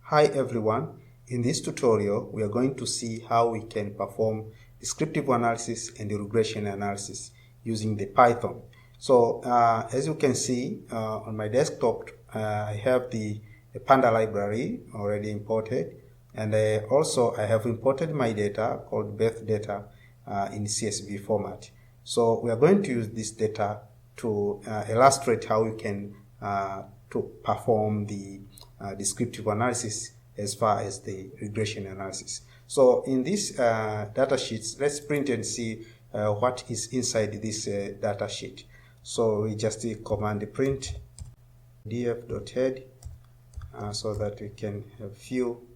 Hi everyone, in this tutorial we are going to see how we can perform descriptive analysis and regression analysis using the Python. So as you can see on my desktop, I have the Panda library already imported, and also I have imported my data called birth data in CSV format. So we are going to use this data to illustrate how we can to perform the descriptive analysis as far as the regression analysis. So in this data sheets, let's print and see what is inside this data sheet. So we just command print df.head so that we can have few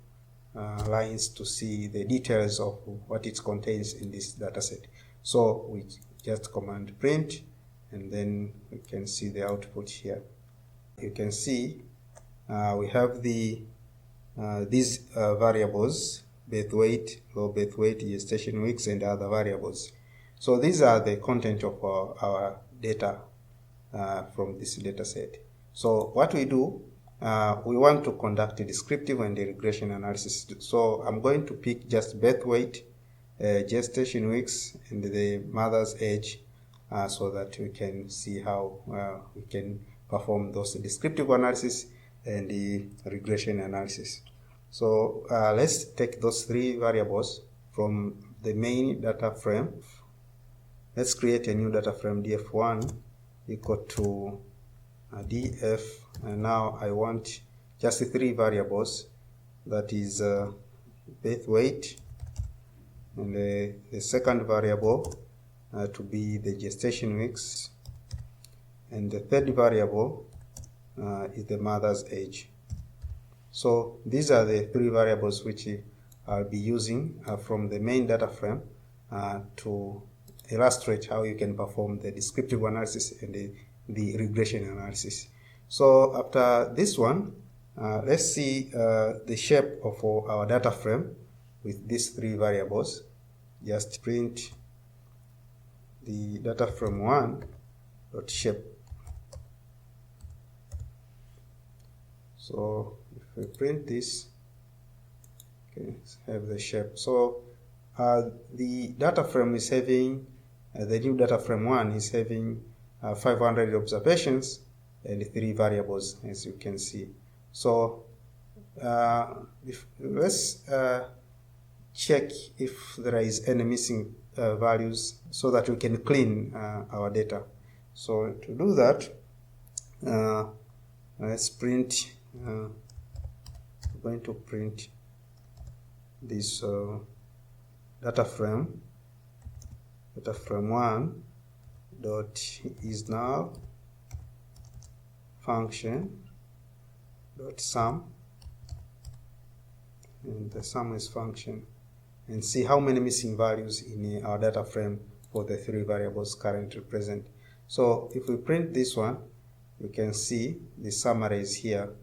lines to see the details of what it contains in this data set. So we just command print, and then we can see the output here. You can see we have the these variables: birth weight, low birth weight, gestation weeks, and other variables. So these are the content of our data from this data set. So what we do, we want to conduct a descriptive and a regression analysis. So I'm going to pick just birth weight, gestation weeks, and the mother's age, so that we can see how we can perform those descriptive analysis and the regression analysis. So let's take those three variables from the main data frame. Let's create a new data frame, df1 equal to df, and now I want just three variables, that is birth weight, and the second variable to be the gestation weeks, and the third variable is the mother's age. So these are the three variables which I'll be using from the main data frame to illustrate how you can perform the descriptive analysis and the regression analysis. So after this one, let's see the shape of our data frame with these three variables. Just print the data frame 1 dot shape. So if we print this, okay, have the shape. So the data frame is having the new data frame 1 is having 500 observations and 3 variables, as you can see. So let's check if there is any missing values so that we can clean our data. So to do that, let's print. I'm going to print this data frame 1 dot is now function dot sum, and the sum is function, and see how many missing values in our data frame for the three variables currently present. So if we print this one, you can see the summary is here.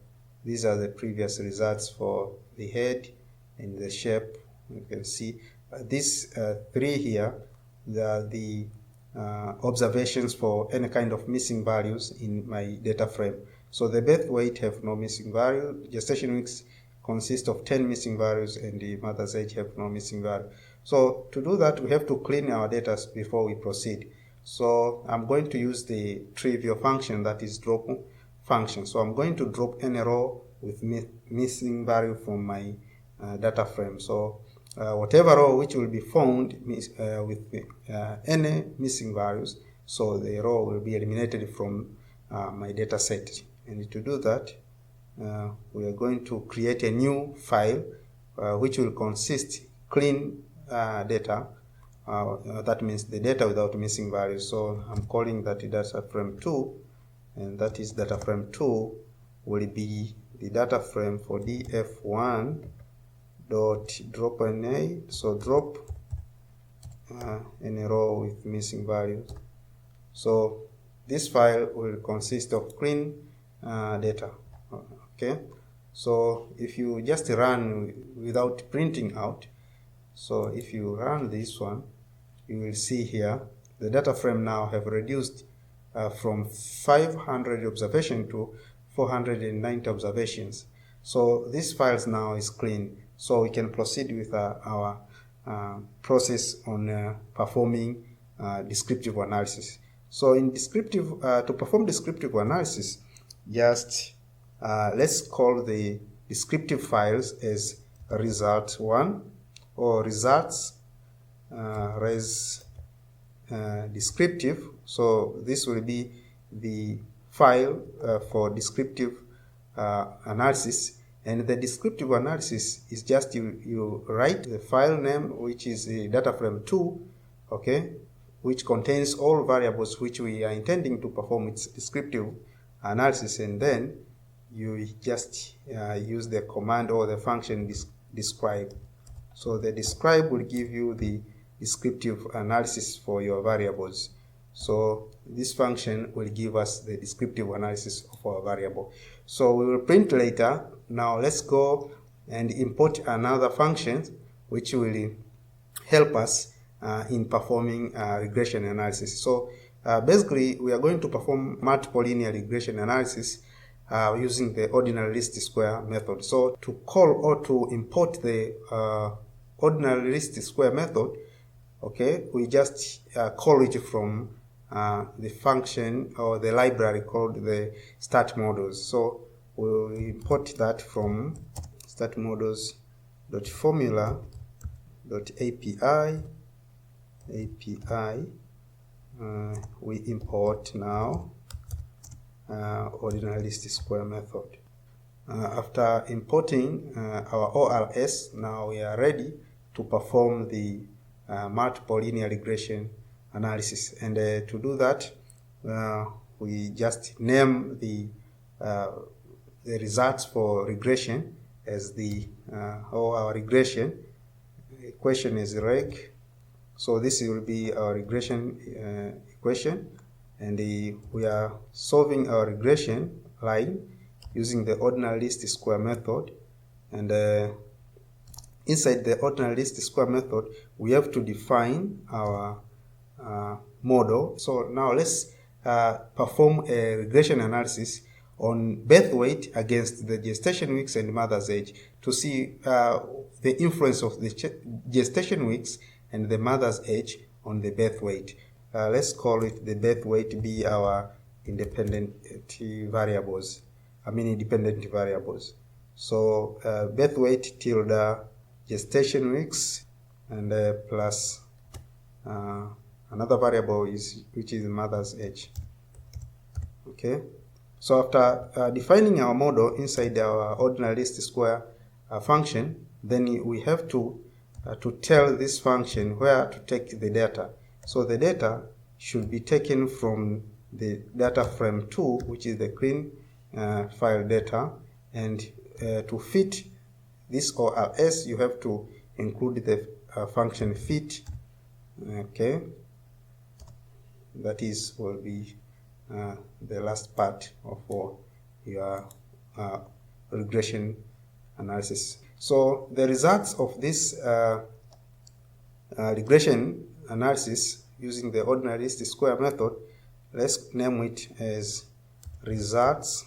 These are the previous results for the head and the shape. You can see these three here, the observations for any kind of missing values in my data frame. So the birth weight have no missing value, gestation weeks consist of 10 missing values, and the mother's age have no missing value. So to do that, we have to clean our data before we proceed. So I'm going to use the trivial function, that is drop function. So I'm going to drop any row with missing value from my data frame. So whatever row which will be found with any missing values, so the row will be eliminated from my data set. And to do that, we are going to create a new file which will consist clean data. That means the data without missing values. So I'm calling that data frame 2, and that is data frame 2 will be the data frame for df1 dot drop na. So drop any row with missing values. So this file will consist of clean data. Okay, so if you just run without printing out, so if you run this one, you will see here the data frame now have reduced from 500 observation to 490 observations. So this files now is clean, so we can proceed with our process on performing descriptive analysis. So in descriptive, to perform descriptive analysis, just let's call the descriptive files as result1 or results res descriptive. So this will be the file for descriptive analysis, and the descriptive analysis is just you write the file name, which is the data frame 2, okay, which contains all variables which we are intending to perform its descriptive analysis, and then you just use the command or the function describe. So the describe will give you the descriptive analysis for your variables. So this function will give us the descriptive analysis of our variable. So we will print later. Now let's go and import another function which will help us in performing regression analysis. So basically we are going to perform multiple linear regression analysis using the ordinary least square method. So to call or to import the ordinary least square method, okay, we just call it from the function or the library called the start models. So we'll import that from start models.formula.api. We import now ordinary least square method. After importing our ORS, now we are ready to perform the multiple linear regression analysis. And to do that, we just name the results for regression as the our regression equation is reg. So this will be our regression equation, and we are solving our regression line using the ordinary least square method. And inside the ordinary least square method, we have to define our model. So now let's perform a regression analysis on birth weight against the gestation weeks and mother's age to see the influence of the gestation weeks and the mother's age on the birth weight. Let's call it the birth weight be our independent variables. So birth weight tilde gestation weeks and plus another variable which is mother's age. Okay. So after defining our model inside our ordinary least square function, then we have to tell this function where to take the data. So the data should be taken from the data frame 2, which is the clean file data, and to fit this ORS, you have to include the function fit. Okay, that is will be the last part of your regression analysis. So the results of this regression analysis using the ordinary least square method, let's name it as results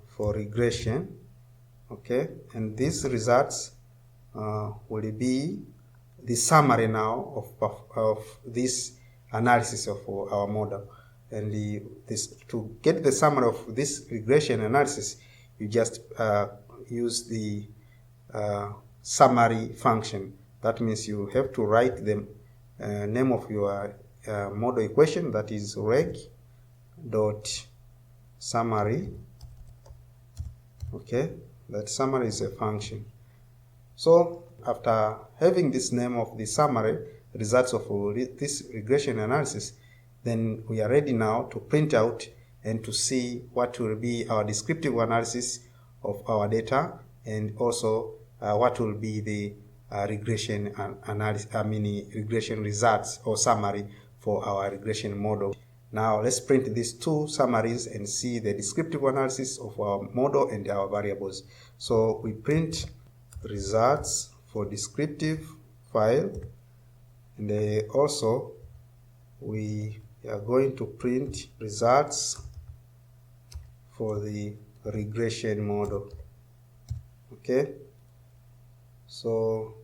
for regression. Okay, and these results will be the summary now of this analysis of our model. And to get the summary of this regression analysis, you just use the summary function. That means you have to write the name of your model equation, that is reg dot summary. Okay, that summary is a function. So after having this name of the summary results of this regression analysis, then we are ready now to print out and to see what will be our descriptive analysis of our data, and also what will be the regression analysis, regression results or summary for our regression model. Now let's print these two summaries and see the descriptive analysis of our model and our variables. So we print results for descriptive file, and also we are going to print results for the regression model. Okay, so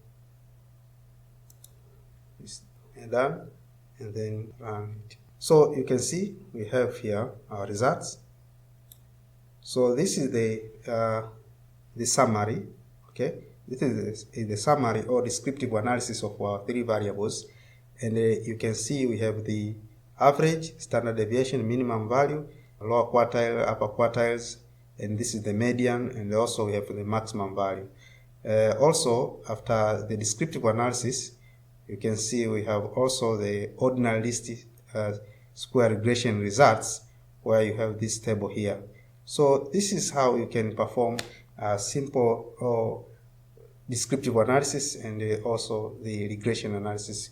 it's done, and then run it. So you can see we have here our results. So this is the summary. Okay, this is the summary or descriptive analysis of our three variables, and you can see we have the average, standard deviation, minimum value, lower quartile, upper quartiles, and this is the median, and also we have the maximum value. Also, after the descriptive analysis, you can see we have also the ordinary least square regression results, where you have this table here. So this is how you can perform a simple descriptive analysis and also the regression analysis